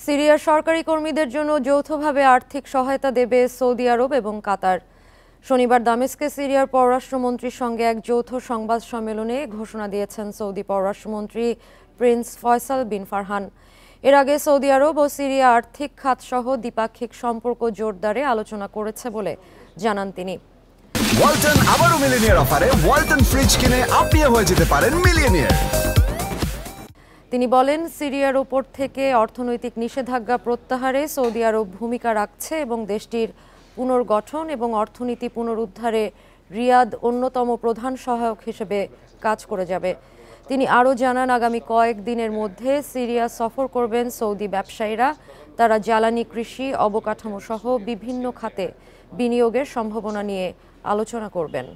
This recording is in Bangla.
সিরিয়ার সরকারি কর্মীদের জন্য যৌথভাবে আর্থিক সহায়তা দেবে সৌদি আরব এবং কাতার। শনিবার দামেস্কে সিরিয়ার পররাষ্ট্রমন্ত্রীর সঙ্গে এক যৌথ সংবাদ সম্মেলনে ঘোষণা দিয়েছেন সৌদি পররাষ্ট্রমন্ত্রী প্রিন্স ফয়সাল বিন ফারহান। এর আগে সৌদি আরব ও সিরিয়া আর্থিক খাতসহ দ্বিপাক্ষিক সম্পর্ক জোরদারে আলোচনা করেছে বলে জানান তিনি। ওয়ালটন আবারও মিলিয়নিয়ার অফারে ওয়ালটন ফ্রিজ কিনে আপনিও হয়ে যেতে পারেন মিলিয়নিয়ার। তিনি বলেন, সিরিয়ার ওপর থেকে অর্থনৈতিক নিষেধাজ্ঞা প্রত্যাহারে সৌদি আরব ভূমিকা রাখছে এবং দেশটির পুনর্গঠন এবং অর্থনীতি পুনরুদ্ধারে রিয়াদ অন্যতম প্রধান সহায়ক হিসেবে কাজ করে যাবে। তিনি আরও জানান, আগামী কয়েকদিনের মধ্যে সিরিয়া সফর করবেন সৌদি ব্যবসায়ীরা। তারা জ্বালানি, কৃষি, অবকাঠামো সহ বিভিন্ন খাতে বিনিয়োগের সম্ভাবনা নিয়ে আলোচনা করবেন।